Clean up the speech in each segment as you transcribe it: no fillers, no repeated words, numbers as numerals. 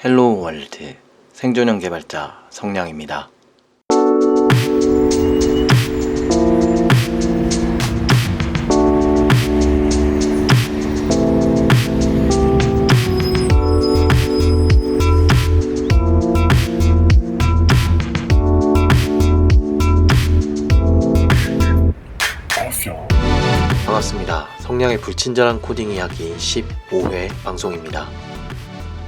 헬로우 월드 생존형 개발자 성량입니다. 반갑습니다. 성량의 불친절한 코딩 이야기 15회 방송입니다.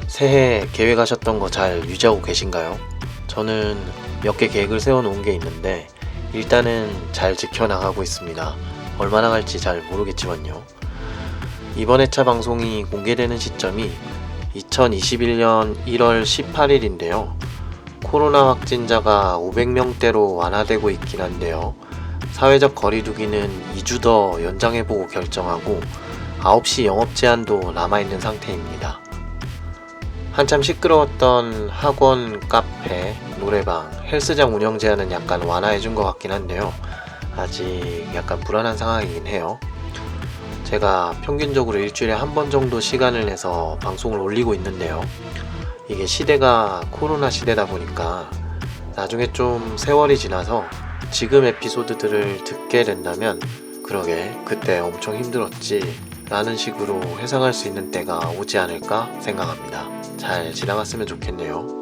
새해 계획하셨던 거 잘 유지하고 계신가요? 저는 몇 개 계획을 세워놓은 게 있는데 일단은 잘 지켜나가고 있습니다. 얼마나 갈지 잘 모르겠지만요. 이번 회차 방송이 공개되는 시점이 2021년 1월 18일인데요. 코로나 확진자가 500명대로 완화되고 있긴 한데요. 사회적 거리두기는 2주 더 연장해보고 결정하고 9시 영업 제한도 남아있는 상태입니다. 한참 시끄러웠던 학원, 카페, 노래방, 헬스장 운영 제한은 약간 완화해준 것 같긴 한데요. 아직 약간 불안한 상황이긴 해요. 제가 평균적으로 일주일에 한 번 정도 시간을 내서 방송을 올리고 있는데요. 이게 시대가 코로나 시대다 보니까 나중에 좀 세월이 지나서 지금 에피소드들을 듣게 된다면 그러게 그때 엄청 힘들었지 라는 식으로 회상할 수 있는 때가 오지 않을까 생각합니다. 잘 지나갔으면 좋겠네요.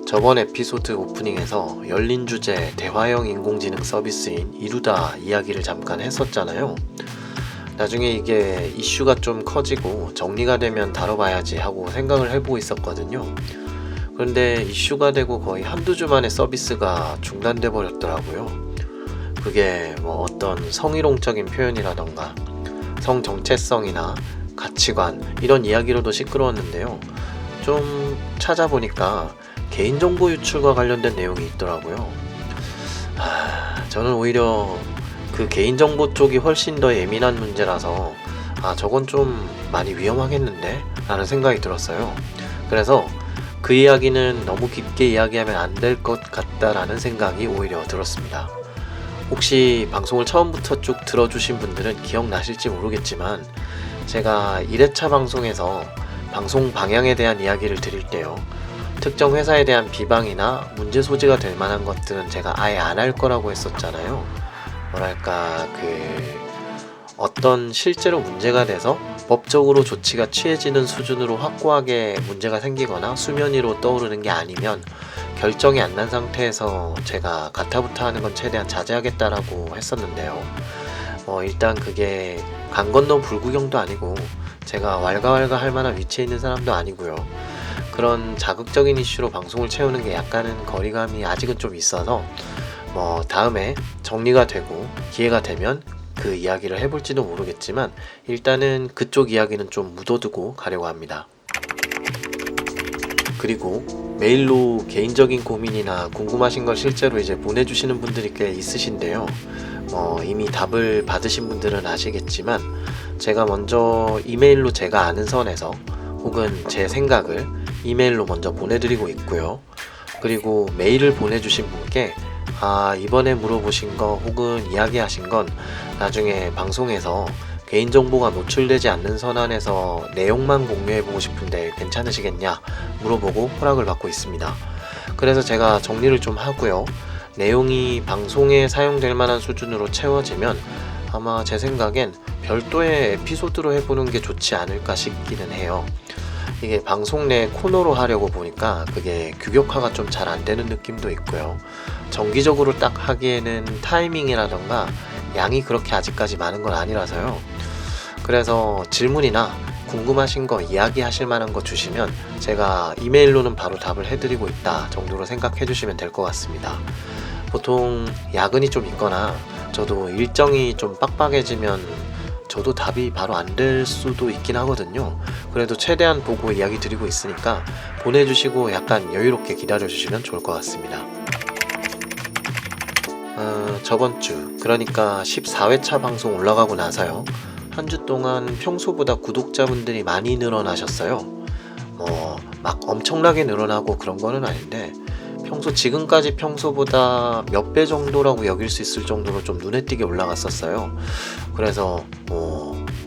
저번 에피소드 오프닝에서 열린 주제 대화형 인공지능 서비스인 이루다 이야기를 잠깐 했었잖아요. 나중에 이게 이슈가 좀 커지고 정리가 되면 다뤄봐야지 하고 생각을 해보고 있었거든요. 그런데 이슈가 되고 거의 한두 주 만에 서비스가 중단돼 버렸더라고요. 그게 뭐 어떤 성희롱적인 표현이라던가 성 정체성이나 가치관 이런 이야기로도 시끄러웠는데요. 좀 찾아보니까 개인정보 유출과 관련된 내용이 있더라고요. 저는 오히려 그 개인정보 쪽이 훨씬 더 예민한 문제라서 저건 좀 많이 위험하겠는데? 라는 생각이 들었어요. 그래서 그 이야기는 너무 깊게 이야기하면 안 될 것 같다라는 생각이 오히려 들었습니다. 혹시 방송을 처음부터 쭉 들어주신 분들은 기억나실지 모르겠지만 제가 1회차 방송에서 방송 방향에 대한 이야기를 드릴 때요. 특정 회사에 대한 비방이나 문제 소지가 될 만한 것들은 제가 아예 안 할 거라고 했었잖아요. 뭐랄까 어떤 실제로 문제가 돼서 법적으로 조치가 취해지는 수준으로 확고하게 문제가 생기거나 수면 위로 떠오르는 게 아니면 결정이 안 난 상태에서 제가 가타부타 하는 건 최대한 자제하겠다라고 했었는데요. 일단 그게 강 건너 불구경도 아니고 제가 왈가왈가 할 만한 위치에 있는 사람도 아니고요. 그런 자극적인 이슈로 방송을 채우는 게 약간은 거리감이 아직은 좀 있어서 다음에 정리가 되고 기회가 되면 그 이야기를 해볼지도 모르겠지만 일단은 그쪽 이야기는 좀 묻어두고 가려고 합니다. 그리고 메일로 개인적인 고민이나 궁금하신 걸 실제로 이제 보내주시는 분들이 꽤 있으신데요. 이미 답을 받으신 분들은 아시겠지만 제가 먼저 이메일로 제가 아는 선에서 혹은 제 생각을 이메일로 먼저 보내드리고 있고요. 그리고 메일을 보내주신 분께 이번에 물어보신 거 혹은 이야기하신 건 나중에 방송에서 개인정보가 노출되지 않는 선 안에서 내용만 공유해보고 싶은데 괜찮으시겠냐 물어보고 허락을 받고 있습니다. 그래서 제가 정리를 좀 하고요. 내용이 방송에 사용될 만한 수준으로 채워지면 아마 제 생각엔 별도의 에피소드로 해보는 게 좋지 않을까 싶기는 해요. 이게 방송 내 코너로 하려고 보니까 그게 규격화가 좀 잘 안 되는 느낌도 있고요. 정기적으로 딱 하기에는 타이밍이라던가 양이 그렇게 아직까지 많은 건 아니라서요. 그래서 질문이나 궁금하신 거 이야기하실 만한 거 주시면 제가 이메일로는 바로 답을 해드리고 있다 정도로 생각해 주시면 될 것 같습니다. 보통 야근이 좀 있거나 저도 일정이 좀 빡빡해지면 저도 답이 바로 안 될 수도 있긴 하거든요. 그래도 최대한 보고 이야기 드리고 있으니까 보내주시고 약간 여유롭게 기다려주시면 좋을 것 같습니다. 저번 주 그러니까 14회차 방송 올라가고 나서요. 한 주 동안 평소보다 구독자분들이 많이 늘어나셨어요. 막 엄청나게 늘어나고 그런 거는 아닌데 지금까지 평소보다 몇 배 정도라고 여길 수 있을 정도로 좀 눈에 띄게 올라갔었어요. 그래서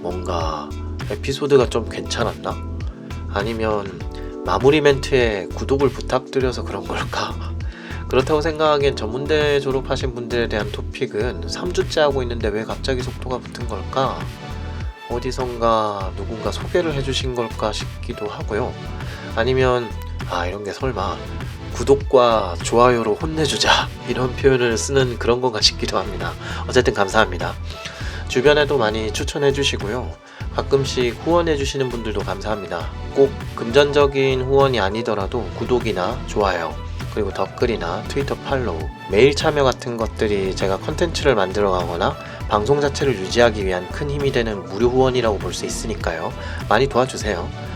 뭔가 에피소드가 좀 괜찮았나? 아니면 마무리 멘트에 구독을 부탁드려서 그런 걸까? 그렇다고 생각하기엔 전문대 졸업하신 분들에 대한 토픽은 3주째 하고 있는데 왜 갑자기 속도가 붙은 걸까? 어디선가 누군가 소개를 해주신 걸까 싶기도 하고요. 아니면 이런 게 설마 구독과 좋아요로 혼내주자 이런 표현을 쓰는 그런 건가 싶기도 합니다. 어쨌든 감사합니다. 주변에도 많이 추천해 주시고요. 가끔씩 후원해 주시는 분들도 감사합니다. 꼭 금전적인 후원이 아니더라도 구독이나 좋아요, 그리고 댓글이나 트위터 팔로우, 메일 참여 같은 것들이 제가 컨텐츠를 만들어 가거나 방송 자체를 유지하기 위한 큰 힘이 되는 무료 후원이라고 볼 수 있으니까요. 많이 도와주세요.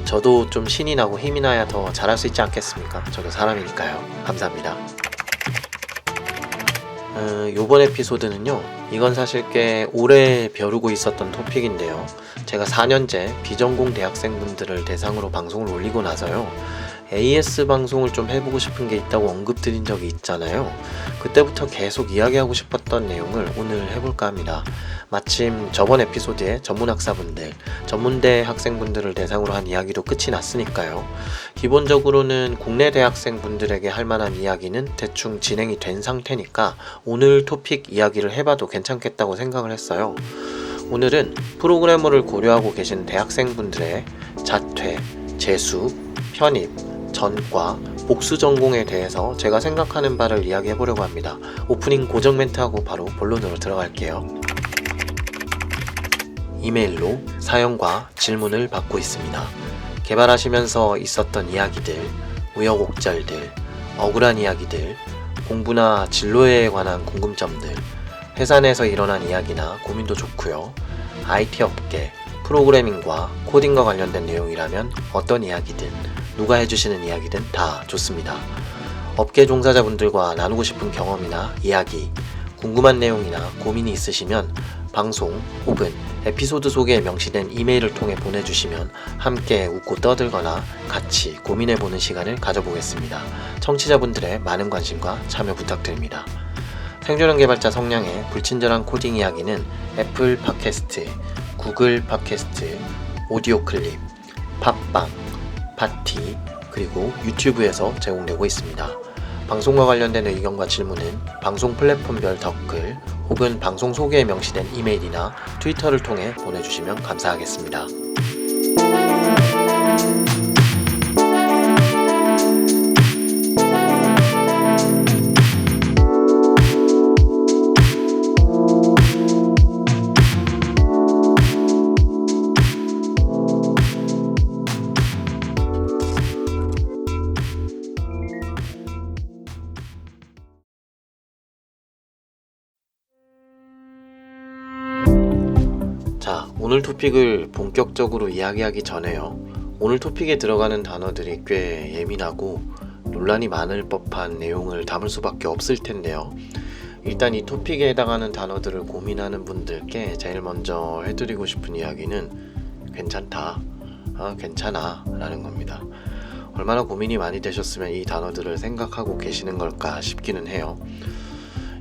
저도 좀 신이 나고 힘이 나야 더 잘할 수 있지 않겠습니까? 저도 사람이니까요. 감사합니다. 요번 에피소드는요, 이건 사실 꽤 오래 벼르고 있었던 토픽인데요. 제가 4년째 비전공 대학생분들을 대상으로 방송을 올리고 나서요, AS 방송을 좀 해보고 싶은 게 있다고 언급드린 적이 있잖아요. 그때부터 계속 이야기하고 싶었던 내용을 오늘 해볼까 합니다. 마침 저번 에피소드에 전문학사분들, 전문대 학생분들을 대상으로 한 이야기도 끝이 났으니까요. 기본적으로는 국내 대학생분들에게 할 만한 이야기는 대충 진행이 된 상태니까 오늘 토픽 이야기를 해봐도 괜찮겠다고 생각을 했어요. 오늘은 프로그래머를 고려하고 계신 대학생분들의 자퇴, 재수, 편입, 전과, 복수 전공에 대해서 제가 생각하는 바를 이야기해 보려고 합니다. 오프닝 고정 멘트하고 바로 본론으로 들어갈게요. 이메일로 사연과 질문을 받고 있습니다. 개발하시면서 있었던 이야기들, 우여곡절들, 억울한 이야기들, 공부나 진로에 관한 궁금점들, 회사 내에서 일어난 이야기나 고민도 좋고요. IT 업계, 프로그래밍과 코딩과 관련된 내용이라면 어떤 이야기든, 누가 해주시는 이야기든 다 좋습니다. 업계 종사자분들과 나누고 싶은 경험이나 이야기, 궁금한 내용이나 고민이 있으시면 방송 혹은 에피소드 소개에 명시된 이메일을 통해 보내주시면 함께 웃고 떠들거나 같이 고민해보는 시간을 가져보겠습니다. 청취자분들의 많은 관심과 참여 부탁드립니다. 생존형 개발자 성량의 불친절한 코딩 이야기는 애플 팟캐스트, 구글 팟캐스트, 오디오 클립, 팟빵, 파티, 그리고 유튜브에서 제공되고 있습니다. 방송과 관련된 의견과 질문은 방송 플랫폼별 댓글 혹은 방송 소개에 명시된 이메일이나 트위터를 통해 보내주시면 감사하겠습니다. 오늘 토픽을 본격적으로 이야기하기 전에요. 오늘 토픽에 들어가는 단어들이 꽤 예민하고 논란이 많을 법한 내용을 담을 수밖에 없을 텐데요. 일단 이 토픽에 해당하는 단어들을 고민하는 분들께 제일 먼저 해드리고 싶은 이야기는 괜찮다, 괜찮아 라는 겁니다. 얼마나 고민이 많이 되셨으면 이 단어들을 생각하고 계시는 걸까 싶기는 해요.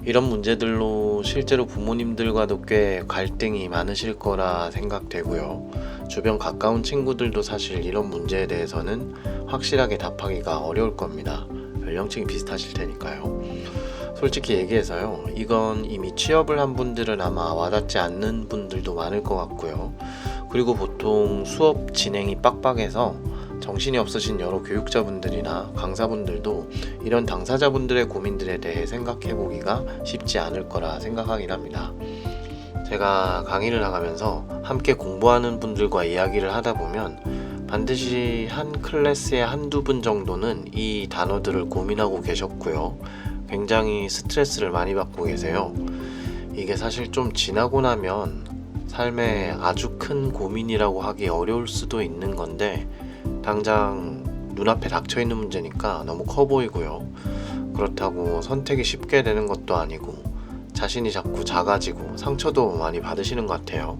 이런 문제들로 실제로 부모님들과도 꽤 갈등이 많으실 거라 생각되고요. 주변 가까운 친구들도 사실 이런 문제에 대해서는 확실하게 답하기가 어려울 겁니다. 연령층이 비슷하실 테니까요. 솔직히 얘기해서요, 이건 이미 취업을 한 분들은 아마 와닿지 않는 분들도 많을 것 같고요. 그리고 보통 수업 진행이 빡빡해서 정신이 없으신 여러 교육자분들이나 강사분들도 이런 당사자분들의 고민들에 대해 생각해보기가 쉽지 않을 거라 생각하긴 합니다. 제가 강의를 나가면서 함께 공부하는 분들과 이야기를 하다 보면 반드시 한 클래스에 한두 분 정도는 이 단어들을 고민하고 계셨고요. 굉장히 스트레스를 많이 받고 계세요. 이게 사실 좀 지나고 나면 삶에 아주 큰 고민이라고 하기 어려울 수도 있는 건데 당장 눈앞에 닥쳐있는 문제니까 너무 커 보이고요. 그렇다고 선택이 쉽게 되는 것도 아니고 자신이 자꾸 작아지고 상처도 많이 받으시는 것 같아요.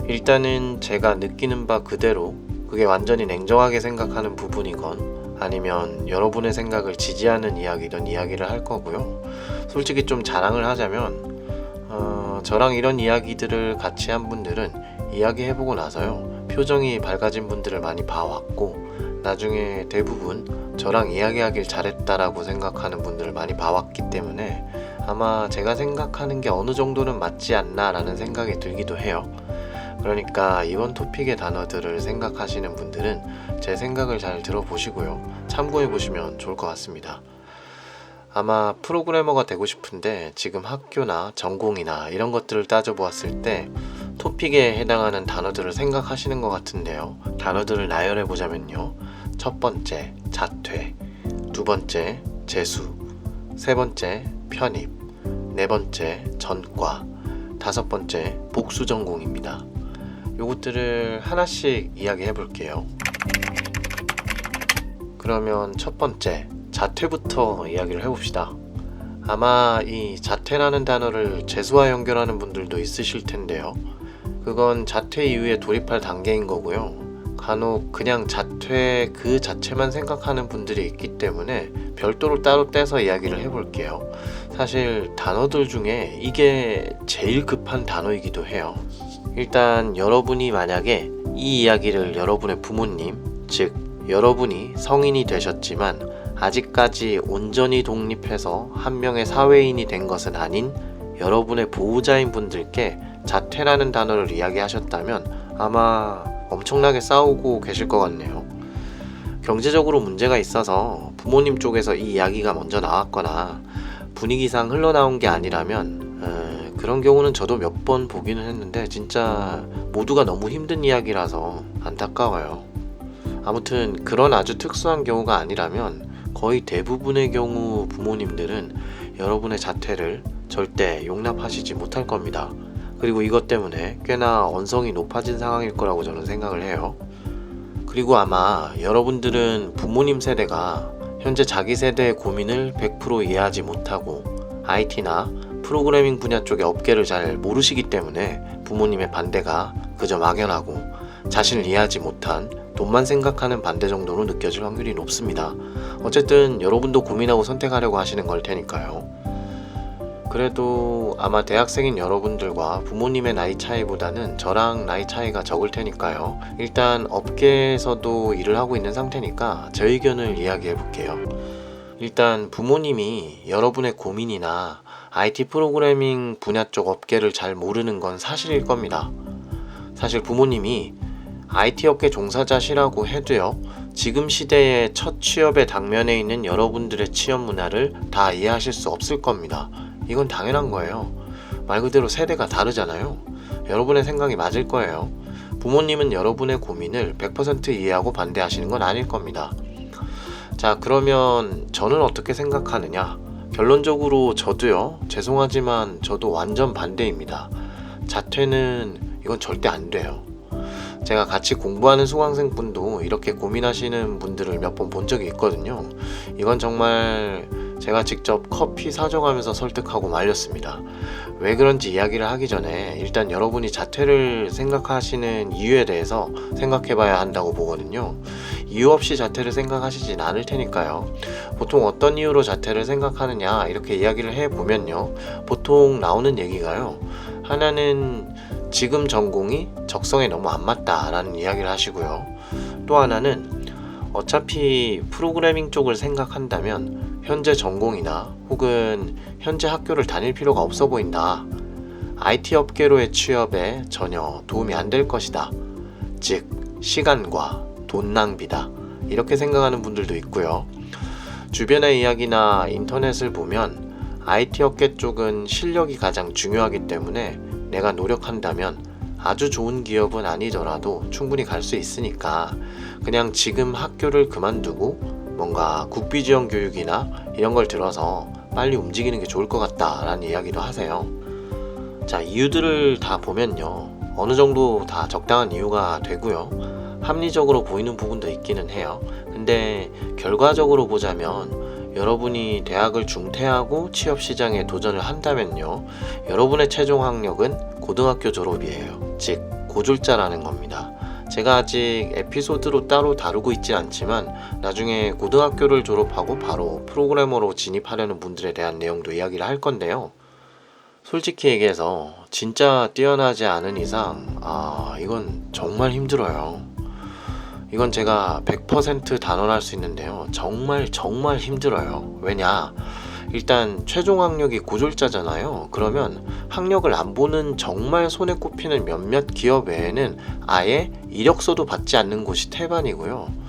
일단은 제가 느끼는 바 그대로 그게 완전히 냉정하게 생각하는 부분이건 아니면 여러분의 생각을 지지하는 이야기든 이야기를 할 거고요. 솔직히 좀 자랑을 하자면 저랑 이런 이야기들을 같이 한 분들은 이야기해보고 나서요, 표정이 밝아진 분들을 많이 봐왔고 나중에 대부분 저랑 이야기하길 잘했다라고 생각하는 분들을 많이 봐왔기 때문에 아마 제가 생각하는 게 어느 정도는 맞지 않나 라는 생각이 들기도 해요. 그러니까 이번 토픽의 단어들을 생각하시는 분들은 제 생각을 잘 들어보시고요. 참고해 보시면 좋을 것 같습니다. 아마 프로그래머가 되고 싶은데 지금 학교나 전공이나 이런 것들을 따져보았을 때 토픽에 해당하는 단어들을 생각하시는 것 같은데요. 단어들을 나열해 보자면요. 첫 번째, 자퇴. 두 번째, 재수. 세 번째, 편입. 네 번째, 전과. 다섯 번째, 복수 전공입니다. 요것들을 하나씩 이야기해 볼게요. 그러면 첫 번째, 자퇴부터 이야기를 해봅시다. 아마 이 자퇴라는 단어를 재수와 연결하는 분들도 있으실 텐데요. 그건 자퇴 이후에 돌입할 단계인 거고요. 간혹 그냥 자퇴 그 자체만 생각하는 분들이 있기 때문에 별도로 따로 떼서 이야기를 해볼게요. 사실 단어들 중에 이게 제일 급한 단어이기도 해요. 일단 여러분이 만약에 이 이야기를 여러분의 부모님, 즉 여러분이 성인이 되셨지만 아직까지 온전히 독립해서 한 명의 사회인이 된 것은 아닌 여러분의 보호자인 분들께 자퇴라는 단어를 이야기하셨다면 아마 엄청나게 싸우고 계실 것 같네요. 경제적으로 문제가 있어서 부모님 쪽에서 이 이야기가 먼저 나왔거나 분위기상 흘러나온 게 아니라면 그런 경우는 저도 몇 번 보기는 했는데 진짜 모두가 너무 힘든 이야기라서 안타까워요. 아무튼 그런 아주 특수한 경우가 아니라면 거의 대부분의 경우 부모님들은 여러분의 자퇴를 절대 용납하시지 못할 겁니다. 그리고 이것 때문에 꽤나 언성이 높아진 상황일 거라고 저는 생각을 해요. 그리고 아마 여러분들은 부모님 세대가 현재 자기 세대의 고민을 100% 이해하지 못하고 IT나 프로그래밍 분야 쪽의 업계를 잘 모르시기 때문에 부모님의 반대가 그저 막연하고 자신을 이해하지 못한 돈만 생각하는 반대 정도로 느껴질 확률이 높습니다. 어쨌든 여러분도 고민하고 선택하려고 하시는 걸 테니까요. 그래도 아마 대학생인 여러분들과 부모님의 나이 차이보다는 저랑 나이 차이가 적을 테니까요. 일단 업계에서도 일을 하고 있는 상태니까 제 의견을 이야기해 볼게요. 일단 부모님이 여러분의 고민이나 IT 프로그래밍 분야 쪽 업계를 잘 모르는 건 사실일 겁니다. 사실 부모님이 IT 업계 종사자시라고 해도요, 지금 시대의 첫 취업의 당면에 있는 여러분들의 취업 문화를 다 이해하실 수 없을 겁니다. 이건 당연한 거예요. 말 그대로 세대가 다르잖아요. 여러분의 생각이 맞을 거예요. 부모님은 여러분의 고민을 100% 이해하고 반대하시는 건 아닐 겁니다. 자, 그러면 저는 어떻게 생각하느냐? 결론적으로 저도요, 죄송하지만 저도 완전 반대입니다. 자퇴는 이건 절대 안 돼요. 제가 같이 공부하는 수강생분도 이렇게 고민하시는 분들을 몇 번 본 적이 있거든요. 이건 정말 제가 직접 커피 사줘가면서 설득하고 말렸습니다. 왜 그런지 이야기를 하기 전에 일단 여러분이 자퇴를 생각하시는 이유에 대해서 생각해봐야 한다고 보거든요. 이유 없이 자퇴를 생각하시진 않을 테니까요. 보통 어떤 이유로 자퇴를 생각하느냐 이렇게 이야기를 해보면요, 보통 나오는 얘기가요, 하나는 지금 전공이 적성에 너무 안 맞다라는 이야기를 하시고요. 또 하나는 어차피 프로그래밍 쪽을 생각한다면 현재 전공이나 혹은 현재 학교를 다닐 필요가 없어 보인다. IT 업계로의 취업에 전혀 도움이 안 될 것이다. 즉, 시간과 돈 낭비다. 이렇게 생각하는 분들도 있고요. 주변의 이야기나 인터넷을 보면 IT 업계 쪽은 실력이 가장 중요하기 때문에 내가 노력한다면 아주 좋은 기업은 아니더라도 충분히 갈 수 있으니까 그냥 지금 학교를 그만두고 뭔가 국비지원 교육이나 이런 걸 들어서 빨리 움직이는 게 좋을 것 같다라는 이야기도 하세요. 자, 이유들을 다 보면요, 어느 정도 다 적당한 이유가 되고요, 합리적으로 보이는 부분도 있기는 해요. 근데 결과적으로 보자면 여러분이 대학을 중퇴하고 취업시장에 도전을 한다면요, 여러분의 최종 학력은 고등학교 졸업이에요. 즉, 고졸자라는 겁니다. 제가 아직 에피소드로 따로 다루고 있진 않지만 나중에 고등학교를 졸업하고 바로 프로그래머로 진입하려는 분들에 대한 내용도 이야기를 할 건데요. 솔직히 얘기해서 진짜 뛰어나지 않은 이상 이건 정말 힘들어요. 이건 제가 100% 단언할 수 있는데요. 정말 힘들어요. 왜냐? 일단 최종 학력이 고졸자잖아요. 그러면 학력을 안 보는 정말 손에 꼽히는 몇몇 기업 외에는 아예 이력서도 받지 않는 곳이 태반이고요.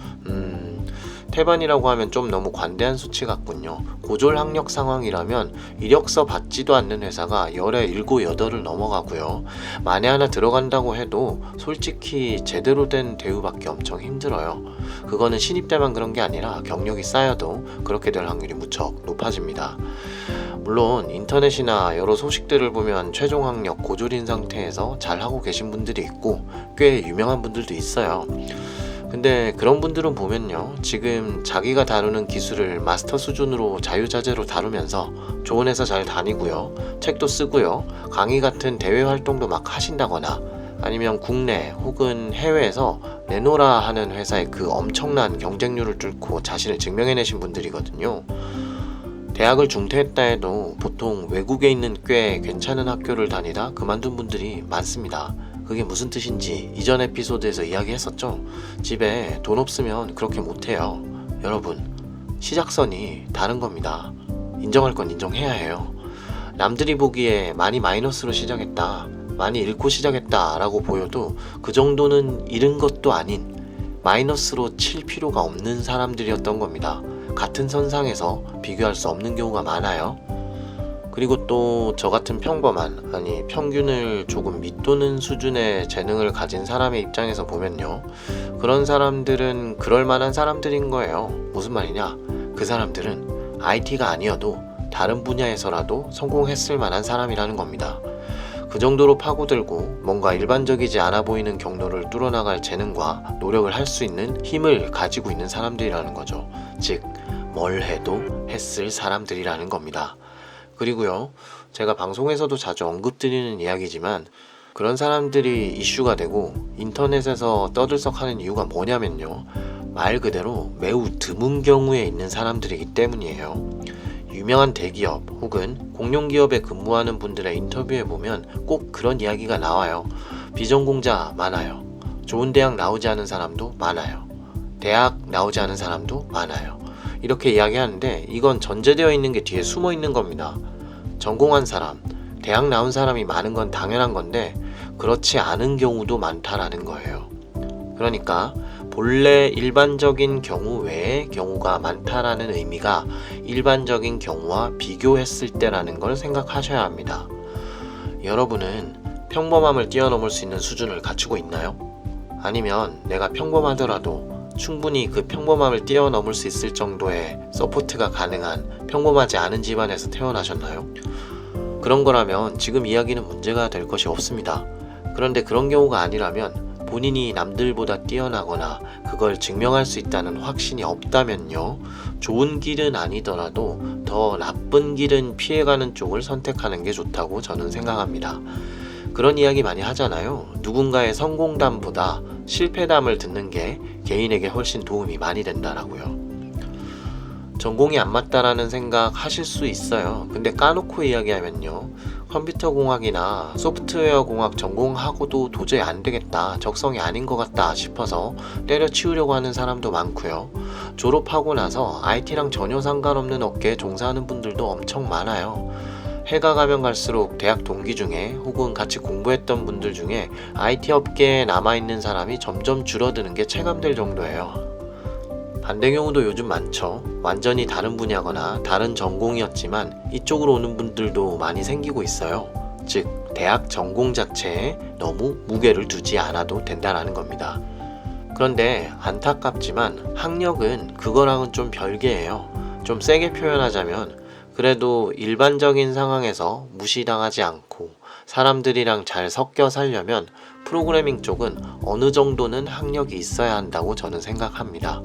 태반이라고 하면 좀 너무 관대한 수치 같군요. 고졸 학력 상황이라면 이력서 받지도 않는 회사가 열에 7, 8을 넘어가고요. 만에 하나 들어간다고 해도 솔직히 제대로 된 대우받기 엄청 힘들어요. 그거는 신입 때만 그런 게 아니라 경력이 쌓여도 그렇게 될 확률이 무척 높아집니다. 물론 인터넷이나 여러 소식들을 보면 최종 학력 고졸인 상태에서 잘하고 계신 분들이 있고 꽤 유명한 분들도 있어요. 근데 그런 분들은 보면요, 지금 자기가 다루는 기술을 마스터 수준으로 자유자재로 다루면서 좋은 회사 잘 다니고요, 책도 쓰고요, 강의 같은 대외 활동도 막 하신다거나 아니면 국내 혹은 해외에서 내노라 하는 회사의 그 엄청난 경쟁률을 뚫고 자신을 증명해내신 분들이거든요. 대학을 중퇴했다 해도 보통 외국에 있는 꽤 괜찮은 학교를 다니다 그만둔 분들이 많습니다. 그게 무슨 뜻인지 이전 에피소드에서 이야기했었죠. 집에 돈 없으면 그렇게 못해요. 여러분, 시작선이 다른 겁니다. 인정할 건 인정해야 해요. 남들이 보기에 많이 마이너스로 시작했다, 많이 잃고 시작했다 라고 보여도 그 정도는 잃은 것도 아닌 마이너스로 칠 필요가 없는 사람들이었던 겁니다. 같은 선상에서 비교할 수 없는 경우가 많아요. 그리고 또 저 같은 평범한, 아니 평균을 조금 밑도는 수준의 재능을 가진 사람의 입장에서 보면요, 그런 사람들은 그럴 만한 사람들인 거예요. 무슨 말이냐? 그 사람들은 IT가 아니어도 다른 분야에서라도 성공했을 만한 사람이라는 겁니다. 그 정도로 파고들고 뭔가 일반적이지 않아 보이는 경로를 뚫어나갈 재능과 노력을 할 수 있는 힘을 가지고 있는 사람들이라는 거죠. 즉, 뭘 해도 했을 사람들이라는 겁니다. 그리고요, 제가 방송에서도 자주 언급드리는 이야기지만 그런 사람들이 이슈가 되고 인터넷에서 떠들썩하는 이유가 뭐냐면요, 말 그대로 매우 드문 경우에 있는 사람들이기 때문이에요. 유명한 대기업 혹은 공룡기업에 근무하는 분들의 인터뷰에 보면 꼭 그런 이야기가 나와요. 비전공자 많아요. 좋은 대학 나오지 않은 사람도 많아요. 대학 나오지 않은 사람도 많아요. 이렇게 이야기하는데 이건 전제되어 있는 게 뒤에 숨어 있는 겁니다. 전공한 사람, 대학 나온 사람이 많은 건 당연한 건데 그렇지 않은 경우도 많다라는 거예요. 그러니까 본래 일반적인 경우 외에 경우가 많다라는 의미가 일반적인 경우와 비교했을 때라는 걸 생각하셔야 합니다. 여러분은 평범함을 뛰어넘을 수 있는 수준을 갖추고 있나요? 아니면 내가 평범하더라도 충분히 그 평범함을 뛰어넘을 수 있을 정도의 서포트가 가능한 평범하지 않은 집안에서 태어나셨나요? 그런 거라면 지금 이야기는 문제가 될 것이 없습니다. 그런데 그런 경우가 아니라면 본인이 남들보다 뛰어나거나 그걸 증명할 수 있다는 확신이 없다면요, 좋은 길은 아니더라도 더 나쁜 길은 피해가는 쪽을 선택하는 게 좋다고 저는 생각합니다. 그런 이야기 많이 하잖아요. 누군가의 성공담보다 실패담을 듣는 게 개인에게 훨씬 도움이 많이 된다라고요. 전공이 안 맞다라는 생각 하실 수 있어요. 근데 까놓고 이야기하면요, 컴퓨터 공학이나 소프트웨어 공학 전공하고도 도저히 안 되겠다, 적성이 아닌 것 같다 싶어서 때려치우려고 하는 사람도 많고요. 졸업하고 나서 IT랑 전혀 상관없는 업계에 종사하는 분들도 엄청 많아요. 해가 가면 갈수록 대학 동기 중에 혹은 같이 공부했던 분들 중에 IT 업계에 남아있는 사람이 점점 줄어드는 게 체감될 정도예요. 반대 경우도 요즘 많죠. 완전히 다른 분야거나 다른 전공이었지만 이쪽으로 오는 분들도 많이 생기고 있어요. 즉, 대학 전공 자체에 너무 무게를 두지 않아도 된다는 겁니다. 그런데 안타깝지만 학력은 그거랑은 좀 별개예요. 좀 세게 표현하자면 그래도 일반적인 상황에서 무시당하지 않고 사람들이랑 잘 섞여 살려면 프로그래밍 쪽은 어느 정도는 학력이 있어야 한다고 저는 생각합니다.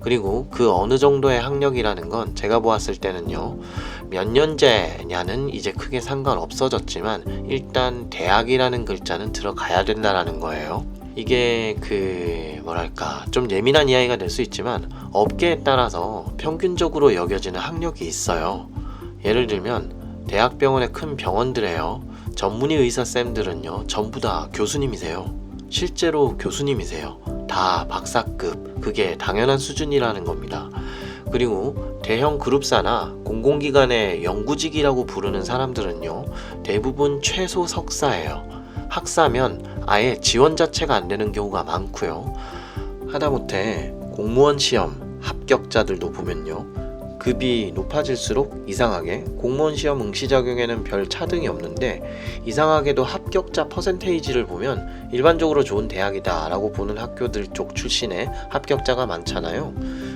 그리고 그 어느 정도의 학력이라는 건 제가 보았을 때는요, 몇 년제냐는 이제 크게 상관없어졌지만 일단 대학이라는 글자는 들어가야 된다라는 거예요. 이게 좀 예민한 이야기가 될 수 있지만 업계에 따라서 평균적으로 여겨지는 학력이 있어요. 예를 들면 대학병원의 큰 병원들에요, 전문의 의사쌤들은요 전부 다 교수님이세요. 실제로 교수님이세요. 다 박사급, 그게 당연한 수준이라는 겁니다. 그리고 대형 그룹사나 공공기관의 연구직이라고 부르는 사람들은요, 대부분 최소 석사예요. 학사면 아예 지원 자체가 안 되는 경우가 많고요. 하다못해 공무원 시험 합격자들도 보면요, 급이 높아질수록 이상하게 공무원 시험 응시 자격에는 별 차등이 없는데, 이상하게도 합격자 퍼센테이지를 보면 일반적으로 좋은 대학이다 라고 보는 학교들 쪽 출신의 합격자가 많잖아요.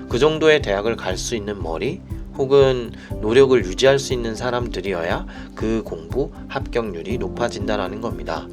그 정도의 대학을 갈 수 있는 머리 혹은 노력을 유지할 수 있는 사람들이어야 그 공부 합격률이 높아진다는 겁니다.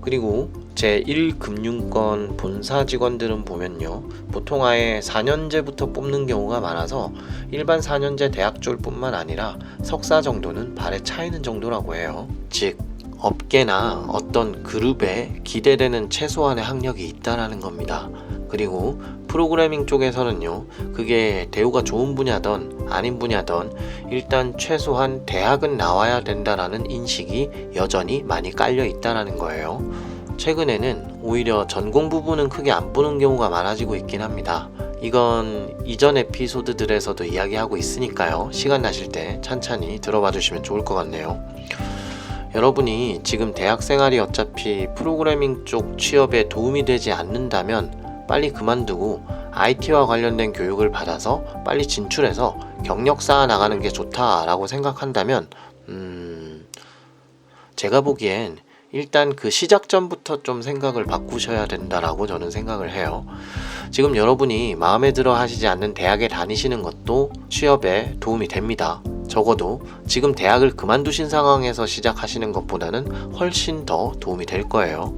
그리고 제1금융권 본사 직원들은 보면요, 보통 아예 4년제부터 뽑는 경우가 많아서 일반 4년제 대학졸 뿐만 아니라 석사 정도는 발에 차이는 정도라고 해요. 즉 업계나 어떤 그룹에 기대되는 최소한의 학력이 있다라는 겁니다. 그리고 프로그래밍 쪽에서는요, 그게 대우가 좋은 분야든 아닌 분야든 일단 최소한 대학은 나와야 된다라는 인식이 여전히 많이 깔려 있다는 거예요. 최근에는 오히려 전공 부분은 크게 안 보는 경우가 많아지고 있긴 합니다. 이건 이전 에피소드들에서도 이야기하고 있으니까요, 시간 나실 때 찬찬히 들어봐 주시면 좋을 것 같네요. 여러분이 지금 대학 생활이 어차피 프로그래밍 쪽 취업에 도움이 되지 않는다면 빨리 그만두고 IT와 관련된 교육을 받아서 빨리 진출해서 경력 쌓아 나가는 게 좋다라고 생각한다면 제가 보기엔 일단 그 시작 전부터 좀 생각을 바꾸셔야 된다라고 저는 생각을 해요. 지금 여러분이 마음에 들어 하시지 않는 대학에 다니시는 것도 취업에 도움이 됩니다. 적어도 지금 대학을 그만두신 상황에서 시작하시는 것보다는 훨씬 더 도움이 될 거예요.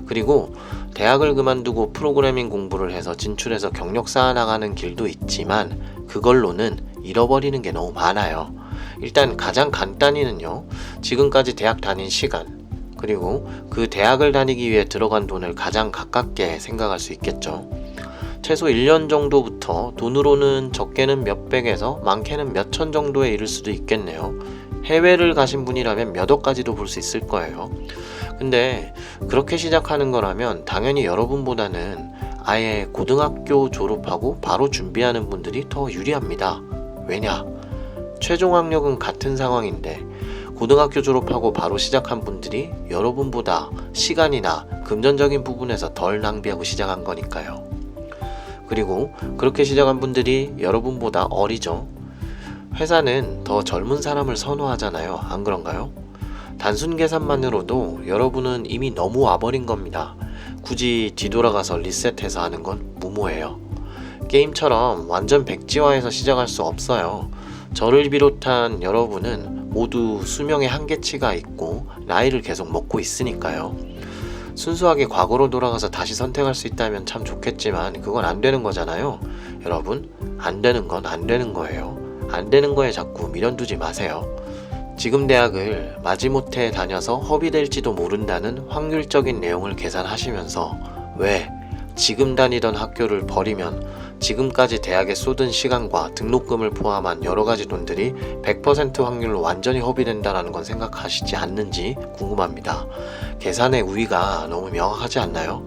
그리고 대학을 그만두고 프로그래밍 공부를 해서 진출해서 경력 쌓아 나가는 길도 있지만 그걸로는 잃어버리는 게 너무 많아요. 일단 가장 간단히는요, 지금까지 대학 다닌 시간, 그리고 그 대학을 다니기 위해 들어간 돈을 가장 가깝게 생각할 수 있겠죠. 최소 1년 정도부터 돈으로는 적게는 몇백에서 많게는 몇천 정도에 이를 수도 있겠네요. 해외를 가신 분이라면 몇 억까지도 볼 수 있을 거예요. 근데 그렇게 시작하는 거라면 당연히 여러분보다는 아예 고등학교 졸업하고 바로 준비하는 분들이 더 유리합니다. 왜냐? 최종 학력은 같은 상황인데 고등학교 졸업하고 바로 시작한 분들이 여러분보다 시간이나 금전적인 부분에서 덜 낭비하고 시작한 거니까요. 그리고 그렇게 시작한 분들이 여러분보다 어리죠. 회사는 더 젊은 사람을 선호하잖아요. 안 그런가요? 단순 계산만으로도 여러분은 이미 너무 와버린 겁니다. 굳이 뒤돌아가서 리셋해서 하는 건 무모해요. 게임처럼 완전 백지화해서 시작할 수 없어요. 저를 비롯한 여러분은 모두 수명의 한계치가 있고 나이를 계속 먹고 있으니까요. 순수하게 과거로 돌아가서 다시 선택할 수 있다면 참 좋겠지만 그건 안 되는 거잖아요. 여러분, 안 되는 건 안 되는 거예요. 안 되는 거에 자꾸 미련 두지 마세요. 지금 대학을 마지못해 다녀서 허비될지도 모른다는 확률적인 내용을 계산하시면서 왜 지금 다니던 학교를 버리면 지금까지 대학에 쏟은 시간과 등록금을 포함한 여러가지 돈들이 100% 확률로 완전히 허비된다는 건 생각하시지 않는지 궁금합니다. 계산의 우위가 너무 명확하지 않나요?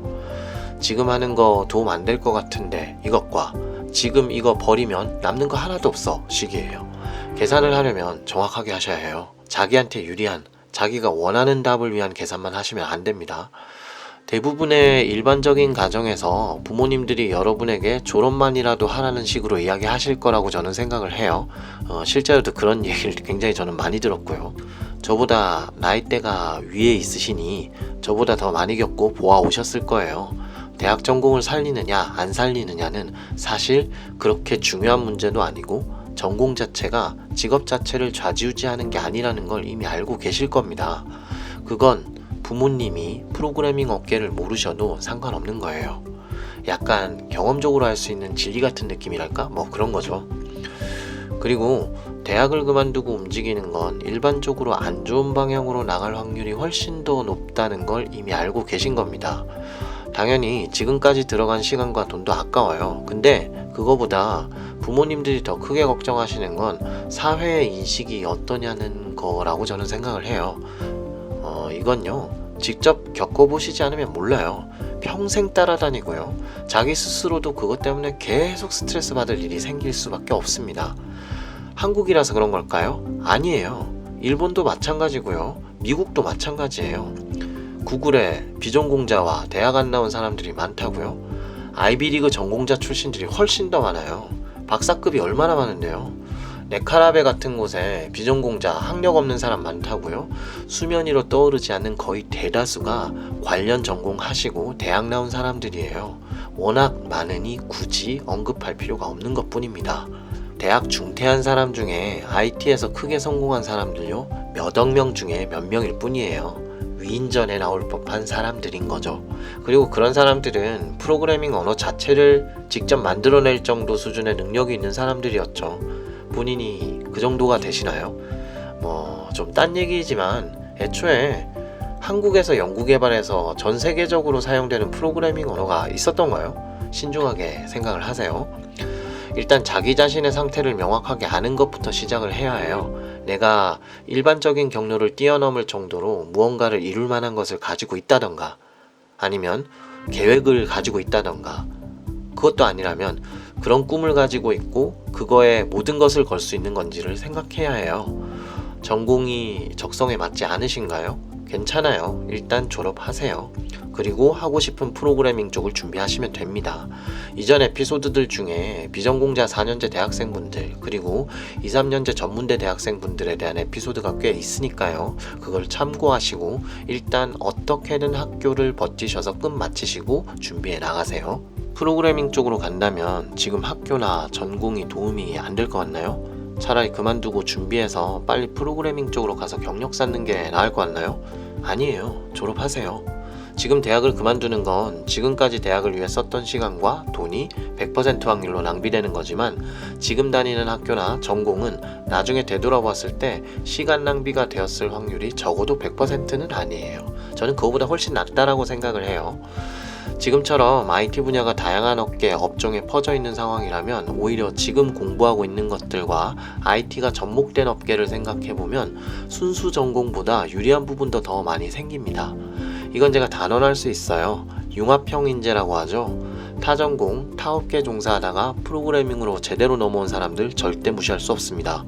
지금 하는 거 도움 안 될 것 같은데 이것과 지금 이거 버리면 남는 거 하나도 없어 시기예요. 계산을 하려면 정확하게 하셔야 해요. 자기한테 유리한, 자기가 원하는 답을 위한 계산만 하시면 안 됩니다. 대부분의 일반적인 가정에서 부모님들이 여러분에게 졸업만이라도 하라는 식으로 이야기하실 거라고 저는 생각을 해요. 실제로도 그런 얘기를 굉장히 저는 많이 들었고요. 저보다 나이대가 위에 있으시니 저보다 더 많이 겪고 보아오셨을 거예요. 대학 전공을 살리느냐 안 살리느냐는 사실 그렇게 중요한 문제도 아니고 전공 자체가 직업 자체를 좌지우지하는 게 아니라는 걸 이미 알고 계실 겁니다. 그건 부모님이 프로그래밍 업계를 모르셔도 상관없는 거예요. 약간 경험적으로 할 수 있는 진리 같은 느낌이랄까? 뭐 그런 거죠. 그리고 대학을 그만두고 움직이는 건 일반적으로 안 좋은 방향으로 나갈 확률이 훨씬 더 높다는 걸 이미 알고 계신 겁니다. 당연히 지금까지 들어간 시간과 돈도 아까워요. 근데 그거보다 부모님들이 더 크게 걱정하시는 건 사회의 인식이 어떠냐는 거라고 저는 생각을 해요. 이건요, 직접 겪어보시지 않으면 몰라요. 평생 따라다니고요. 자기 스스로도 그것 때문에 계속 스트레스 받을 일이 생길 수밖에 없습니다. 한국이라서 그런 걸까요? 아니에요. 일본도 마찬가지고요. 미국도 마찬가지예요. 구글에 비전공자와 대학 안 나온 사람들이 많다고요. 아이비리그 전공자 출신들이 훨씬 더 많아요. 박사급이 얼마나 많은데요. 네카라베 같은 곳에 비전공자, 학력 없는 사람 많다고요. 수면 위로 떠오르지 않는 거의 대다수가 관련 전공하시고 대학 나온 사람들이에요. 워낙 많으니 굳이 언급할 필요가 없는 것뿐입니다. 대학 중퇴한 사람 중에 IT에서 크게 성공한 사람들요, 몇억 명 중에 몇 명일 뿐이에요. 위인전에 나올 법한 사람들인 거죠. 그리고 그런 사람들은 프로그래밍 언어 자체를 직접 만들어낼 정도 수준의 능력이 있는 사람들이었죠. 본인이 그 정도가 되시나요? 좀 딴 얘기지만 애초에 한국에서 연구개발해서 전 세계적으로 사용되는 프로그래밍 언어가 있었던가요? 신중하게 생각을 하세요. 일단 자기 자신의 상태를 명확하게 아는 것부터 시작을 해야 해요. 내가 일반적인 경로를 뛰어넘을 정도로 무언가를 이룰 만한 것을 가지고 있다던가, 아니면 계획을 가지고 있다던가, 그것도 아니라면 그런 꿈을 가지고 있고 그거에 모든 것을 걸 수 있는 건지를 생각해야 해요. 전공이 적성에 맞지 않으신가요? 괜찮아요. 일단 졸업하세요. 그리고 하고 싶은 프로그래밍 쪽을 준비하시면 됩니다. 이전 에피소드들 중에 비전공자 4년제 대학생분들, 그리고 2, 3년제 전문대 대학생분들에 대한 에피소드가 꽤 있으니까요. 그걸 참고하시고 일단 어떻게든 학교를 버티셔서 끝 마치시고 준비해 나가세요. 프로그래밍 쪽으로 간다면 지금 학교나 전공이 도움이 안 될 것 같나요? 차라리 그만두고 준비해서 빨리 프로그래밍 쪽으로 가서 경력 쌓는 게 나을 것 같나요? 아니에요. 졸업하세요. 지금 대학을 그만두는 건 지금까지 대학을 위해 썼던 시간과 돈이 100% 확률로 낭비되는 거지만, 지금 다니는 학교나 전공은 나중에 되돌아봤을 때 시간 낭비가 되었을 확률이 적어도 100%는 아니에요. 저는 그거보다 훨씬 낫다라고 생각을 해요. 지금처럼 IT 분야가 다양한 업종에 퍼져 있는 상황이라면 오히려 지금 공부하고 있는 것들과 IT가 접목된 업계를 생각해보면 순수 전공보다 유리한 부분도 더 많이 생깁니다. 이건 제가 단언할 수 있어요. 융합형 인재라고 하죠. 타 전공, 타 업계 종사하다가 프로그래밍으로 제대로 넘어온 사람들 절대 무시할 수 없습니다.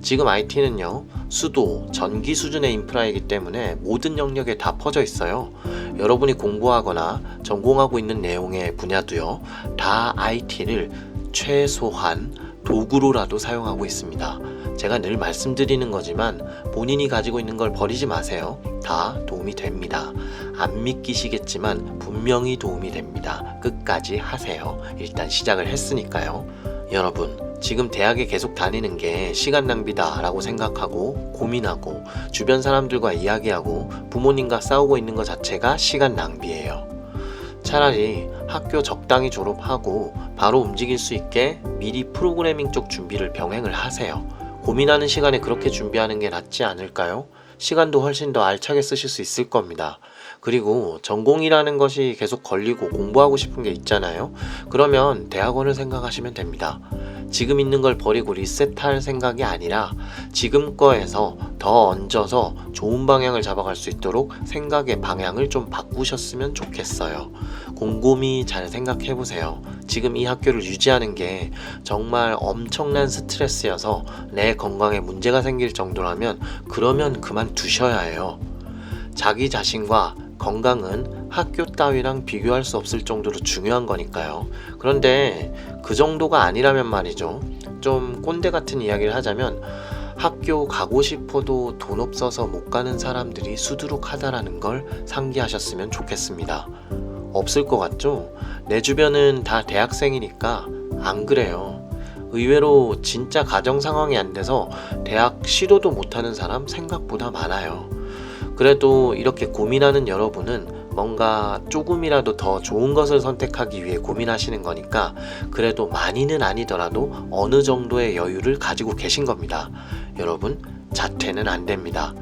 지금 IT는요, 수도, 전기 수준의 인프라이기 때문에 모든 영역에 다 퍼져 있어요. 여러분이 공부하거나 전공하고 있는 내용의 분야도요, 다 IT를 최소한 도구로라도 사용하고 있습니다. 제가 늘 말씀드리는 거지만 본인이 가지고 있는 걸 버리지 마세요. 다 도움이 됩니다. 안 믿기시겠지만 분명히 도움이 됩니다. 끝까지 하세요. 일단 시작을 했으니까요. 여러분, 지금 대학에 계속 다니는 게 시간 낭비다 라고 생각하고 고민하고 주변 사람들과 이야기하고 부모님과 싸우고 있는 것 자체가 시간 낭비예요. 차라리 학교 적당히 졸업하고 바로 움직일 수 있게 미리 프로그래밍 쪽 준비를 병행을 하세요. 고민하는 시간에 그렇게 준비하는 게 낫지 않을까요? 시간도 훨씬 더 알차게 쓰실 수 있을 겁니다. 그리고 전공이라는 것이 계속 걸리고 공부하고 싶은 게 있잖아요. 그러면 대학원을 생각하시면 됩니다. 지금 있는 걸 버리고 리셋할 생각이 아니라 지금 거에서 더 얹어서 좋은 방향을 잡아갈 수 있도록 생각의 방향을 좀 바꾸셨으면 좋겠어요. 곰곰이 잘 생각해보세요. 지금 이 학교를 유지하는 게 정말 엄청난 스트레스여서 내 건강에 문제가 생길 정도라면 그러면 그만두셔야 해요. 자기 자신과 건강은 학교 따위랑 비교할 수 없을 정도로 중요한 거니까요. 그런데 그 정도가 아니라면 말이죠. 좀 꼰대 같은 이야기를 하자면 학교 가고 싶어도 돈 없어서 못 가는 사람들이 수두룩하다라는 걸 상기하셨으면 좋겠습니다. 없을 것 같죠? 내 주변은 다 대학생이니까 안 그래요. 의외로 진짜 가정 상황이 안 돼서 대학 시도도 못하는 사람 생각보다 많아요. 그래도 이렇게 고민하는 여러분은 뭔가 조금이라도 더 좋은 것을 선택하기 위해 고민하시는 거니까 그래도 많이는 아니더라도 어느 정도의 여유를 가지고 계신 겁니다. 여러분, 자퇴는 안 됩니다.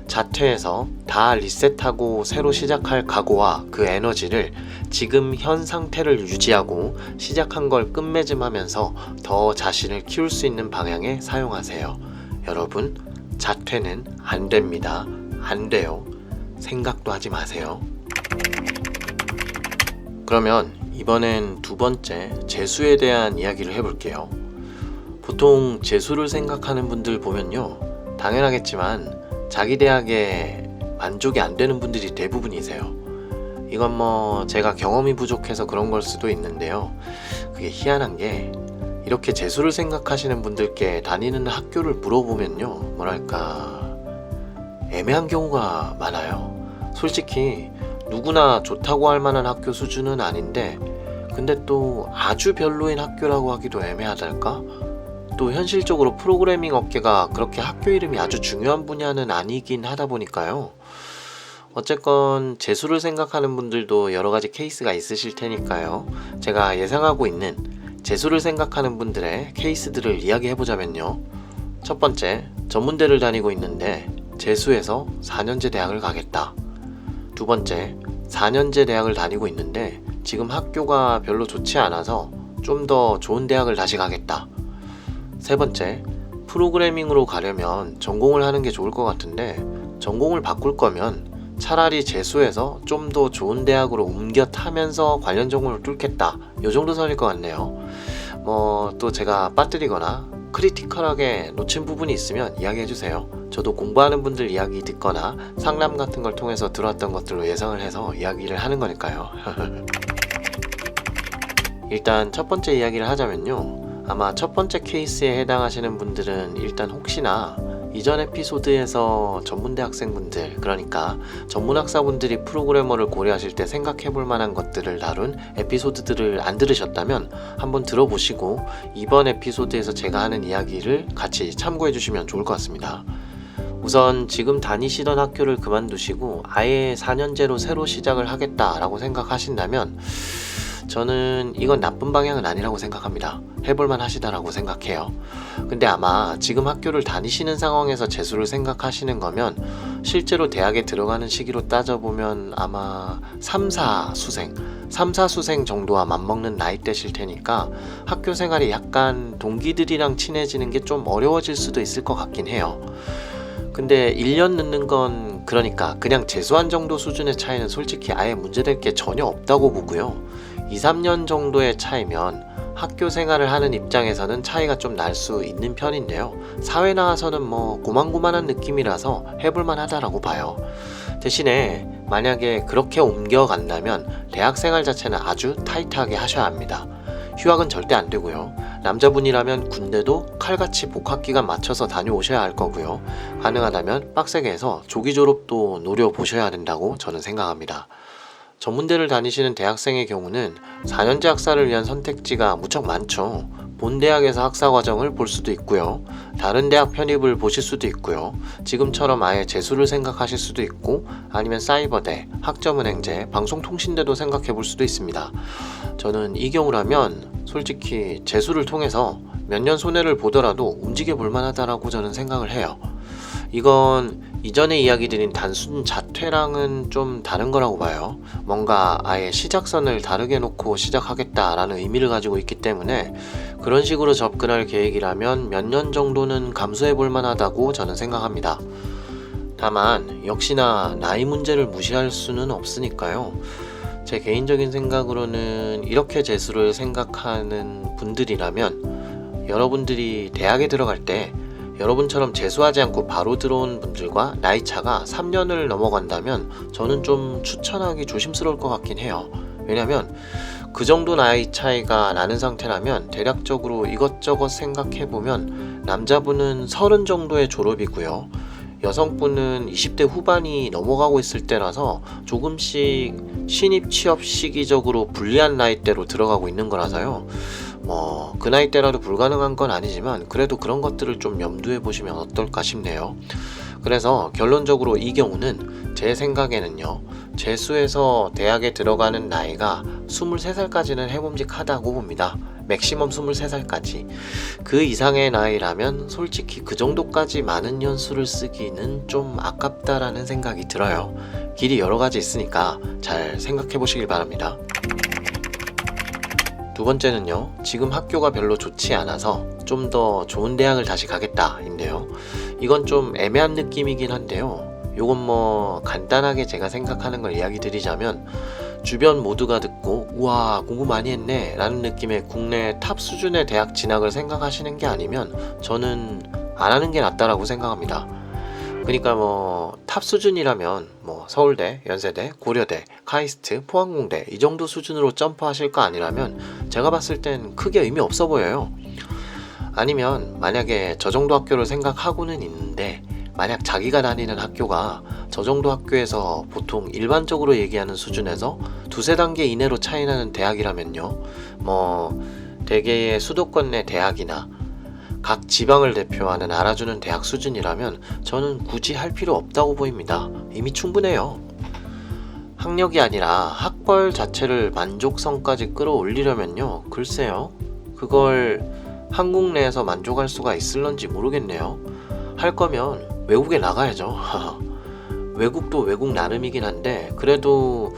자퇴해서 다 리셋하고 새로 시작할 각오와 그 에너지를 지금 현 상태를 유지하고 시작한 걸 끝맺음하면서 더 자신을 키울 수 있는 방향에 사용하세요. 여러분, 자퇴는 안 됩니다. 안 돼요. 생각도 하지 마세요. 그러면 이번엔 두 번째, 재수에 대한 이야기를 해볼게요. 보통 재수를 생각하는 분들 보면요, 당연하겠지만 자기 대학에 만족이 안 되는 분들이 대부분이세요. 이건 뭐 제가 경험이 부족해서 그런 걸 수도 있는데요, 그게 희한한 게 이렇게 재수를 생각하시는 분들께 다니는 학교를 물어보면요, 뭐랄까 애매한 경우가 많아요. 솔직히 누구나 좋다고 할 만한 학교 수준은 아닌데, 근데 또 아주 별로인 학교라고 하기도 애매하달까? 또 현실적으로 프로그래밍 업계가 그렇게 학교 이름이 아주 중요한 분야는 아니긴 하다 보니까요. 어쨌건 재수를 생각하는 분들도 여러 가지 케이스가 있으실 테니까요. 제가 예상하고 있는 재수를 생각하는 분들의 케이스들을 이야기해보자면요. 첫 번째, 전문대를 다니고 있는데 재수해서 4년제 대학을 가겠다. 두 번째, 4년제 대학을 다니고 있는데 지금 학교가 별로 좋지 않아서 좀 더 좋은 대학을 다시 가겠다. 세 번째, 프로그래밍으로 가려면 전공을 하는 게 좋을 것 같은데 전공을 바꿀 거면 차라리 재수해서 좀 더 좋은 대학으로 옮겨 타면서 관련 전공을 뚫겠다. 요 정도 선일 것 같네요. 뭐 또 제가 빠뜨리거나 크리티컬하게 놓친 부분이 있으면 이야기해주세요. 저도 공부하는 분들 이야기 듣거나 상담 같은 걸 통해서 들어왔던 것들로 예상을 해서 이야기를 하는 거니까요. 일단 첫 번째 이야기를 하자면요, 아마 첫 번째 케이스에 해당하시는 분들은 일단 혹시나 이전 에피소드에서 전문대학생분들, 그러니까 전문학사분들이 프로그래머를 고려하실 때 생각해볼 만한 것들을 다룬 에피소드들을 안 들으셨다면 한번 들어보시고 이번 에피소드에서 제가 하는 이야기를 같이 참고해 주시면 좋을 것 같습니다. 우선 지금 다니시던 학교를 그만두시고 아예 4년제로 새로 시작을 하겠다라고 생각하신다면 저는 이건 나쁜 방향은 아니라고 생각합니다. 해볼만 하시다라고 생각해요. 근데 아마 지금 학교를 다니시는 상황에서 재수를 생각하시는 거면 실제로 대학에 들어가는 시기로 따져보면 아마 3, 4수생 정도와 맞먹는 나이대실 테니까 학교 생활이 약간 동기들이랑 친해지는 게 좀 어려워질 수도 있을 것 같긴 해요. 근데 1년 늦는 건 그러니까 그냥 재수한 정도 수준의 차이는 솔직히 아예 문제될 게 전혀 없다고 보고요. 2, 3년 정도의 차이면 학교 생활을 하는 입장에서는 차이가 좀 날 수 있는 편인데요. 사회 나와서는 뭐 고만고만한 느낌이라서 해볼만 하다라고 봐요. 대신에 만약에 그렇게 옮겨간다면 대학 생활 자체는 아주 타이트하게 하셔야 합니다. 휴학은 절대 안 되고요. 남자분이라면 군대도 칼같이 복학기간 맞춰서 다녀오셔야 할 거고요. 가능하다면 빡세게 해서 조기 졸업도 노려보셔야 된다고 저는 생각합니다. 전문대를 다니시는 대학생의 경우는 4년제 학사를 위한 선택지가 무척 많죠. 본 대학에서 학사 과정을 볼 수도 있고요. 다른 대학 편입을 보실 수도 있고요. 지금처럼 아예 재수를 생각하실 수도 있고, 아니면 사이버대, 학점은행제, 방송통신대도 생각해 볼 수도 있습니다. 저는 이 경우라면 솔직히 재수를 통해서 몇 년 손해를 보더라도 움직여 볼 만하다라고 저는 생각을 해요. 이건 이전에 이야기 드린 단순 자퇴랑은 좀 다른 거라고 봐요. 뭔가 아예 시작선을 다르게 놓고 시작하겠다라는 의미를 가지고 있기 때문에 그런 식으로 접근할 계획이라면 몇 년 정도는 감수해 볼 만하다고 저는 생각합니다. 다만 역시나 나이 문제를 무시할 수는 없으니까요. 제 개인적인 생각으로는 이렇게 재수를 생각하는 분들이라면 여러분들이 대학에 들어갈 때 여러분처럼 재수하지 않고 바로 들어온 분들과 나이 차가 3년을 넘어간다면 저는 좀 추천하기 조심스러울 것 같긴 해요. 왜냐면 그 정도 나이 차이가 나는 상태라면 대략적으로 이것저것 생각해보면 남자분은 30 정도의 졸업이고요. 여성분은 20대 후반이 넘어가고 있을 때라서 조금씩 신입 취업 시기적으로 불리한 나이대로 들어가고 있는 거라서요. 그 나이대라도 불가능한 건 아니지만 그래도 그런 것들을 좀 염두해 보시면 어떨까 싶네요. 그래서 결론적으로 이 경우는 제 생각에는요, 재수해서 대학에 들어가는 나이가 23살까지는 해봄직하다고 봅니다. 맥시멈 23살까지. 그 이상의 나이라면 솔직히 그 정도까지 많은 연수를 쓰기는 좀 아깝다라는 생각이 들어요. 길이 여러 가지 있으니까 잘 생각해 보시길 바랍니다. 두 번째는요, 지금 학교가 별로 좋지 않아서 좀 더 좋은 대학을 다시 가겠다 인데요. 이건 좀 애매한 느낌이긴 한데요. 요건 뭐 간단하게 제가 생각하는 걸 이야기 드리자면, 주변 모두가 듣고 우와 공부 많이 했네 라는 느낌의 국내 탑 수준의 대학 진학을 생각하시는 게 아니면 저는 안 하는 게 낫다라고 생각합니다. 그러니까 뭐 탑 수준이라면 뭐 서울대, 연세대, 고려대, 카이스트, 포항공대 이 정도 수준으로 점프하실 거 아니라면 제가 봤을 땐 크게 의미 없어 보여요. 아니면 만약에 저 정도 학교를 생각하고는 있는데, 만약 자기가 다니는 학교가 저 정도 학교에서 보통 일반적으로 얘기하는 수준에서 두세 단계 이내로 차이나는 대학이라면요, 뭐 대개의 수도권 내 대학이나 각 지방을 대표하는 알아주는 대학 수준이라면 저는 굳이 할 필요 없다고 보입니다. 이미 충분해요. 학력이 아니라 학벌 자체를 만족성까지 끌어올리려면요, 글쎄요, 그걸 한국 내에서 만족할 수가 있을런지 모르겠네요. 할 거면 외국에 나가야죠. 외국도 외국 나름이긴 한데 그래도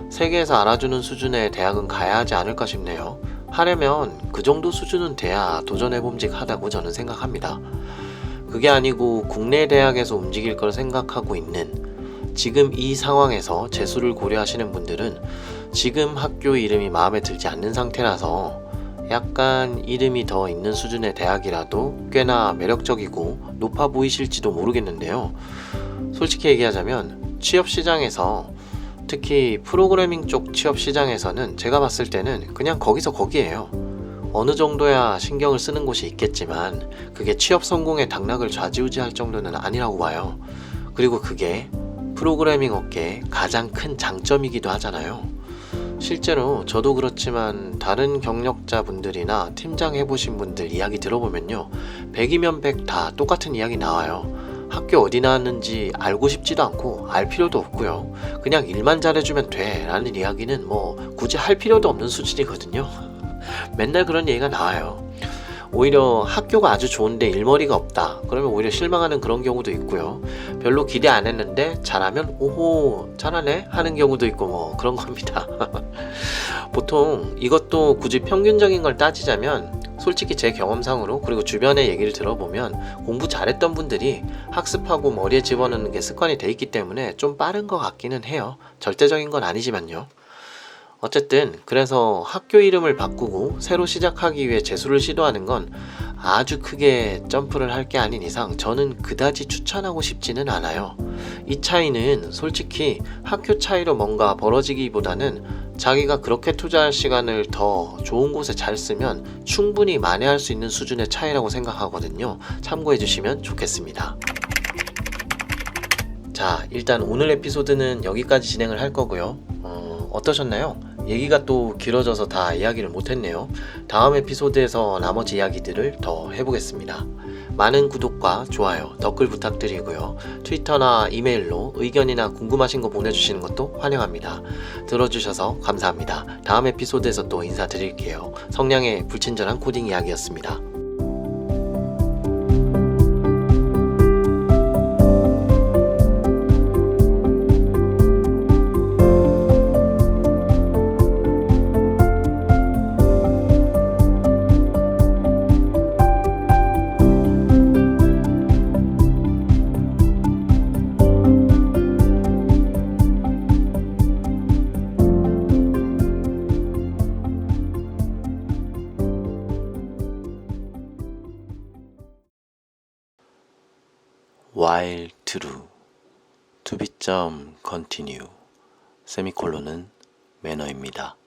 세계에서 알아주는 수준의 대학은 가야 하지 않을까 싶네요. 하려면 그 정도 수준은 돼야 도전해봄직하다고 저는 생각합니다. 그게 아니고 국내 대학에서 움직일 걸 생각하고 있는 지금 이 상황에서 재수를 고려하시는 분들은 지금 학교 이름이 마음에 들지 않는 상태라서 약간 이름이 더 있는 수준의 대학이라도 꽤나 매력적이고 높아 보이실지도 모르겠는데요. 솔직히 얘기하자면 취업시장에서, 특히 프로그래밍 쪽 취업시장에서는 제가 봤을 때는 그냥 거기서 거기에요. 어느 정도야 신경을 쓰는 곳이 있겠지만 그게 취업 성공의 당락을 좌지우지할 정도는 아니라고 봐요. 그리고 그게 프로그래밍 업계의 가장 큰 장점이기도 하잖아요. 실제로 저도 그렇지만 다른 경력자분들이나 팀장 해보신 분들 이야기 들어보면요, 100이면 100 다 똑같은 이야기 나와요. 학교 어디 나왔는지 알고 싶지도 않고 알 필요도 없고요, 그냥 일만 잘해주면 돼 라는 이야기는 뭐 굳이 할 필요도 없는 수준이거든요. 맨날 그런 얘기가 나와요. 오히려 학교가 아주 좋은데 일머리가 없다 그러면 오히려 실망하는 그런 경우도 있고요, 별로 기대 안 했는데 잘하면 오호 잘하네 하는 경우도 있고 뭐 그런 겁니다. 보통 이것도 굳이 평균적인 걸 따지자면 솔직히 제 경험상으로, 그리고 주변의 얘기를 들어보면 공부 잘했던 분들이 학습하고 머리에 집어넣는 게 습관이 돼 있기 때문에 좀 빠른 것 같기는 해요. 절대적인 건 아니지만요. 어쨌든 그래서 학교 이름을 바꾸고 새로 시작하기 위해 재수를 시도하는 건 아주 크게 점프를 할 게 아닌 이상 저는 그다지 추천하고 싶지는 않아요. 이 차이는 솔직히 학교 차이로 뭔가 벌어지기보다는 자기가 그렇게 투자할 시간을 더 좋은 곳에 잘 쓰면 충분히 만회할 수 있는 수준의 차이라고 생각하거든요. 참고해 주시면 좋겠습니다. 자, 일단 오늘 에피소드는 여기까지 진행을 할 거고요. 어떠셨나요? 얘기가 또 길어져서 다 이야기를 못했네요. 다음 에피소드에서 나머지 이야기들을 더 해보겠습니다. 많은 구독과 좋아요, 댓글 부탁드리고요. 트위터나 이메일로 의견이나 궁금하신 거 보내주시는 것도 환영합니다. 들어주셔서 감사합니다. 다음 에피소드에서 또 인사드릴게요. 성량의 불친절한 코딩 이야기였습니다. while true to be continue 세미콜론은 매너입니다.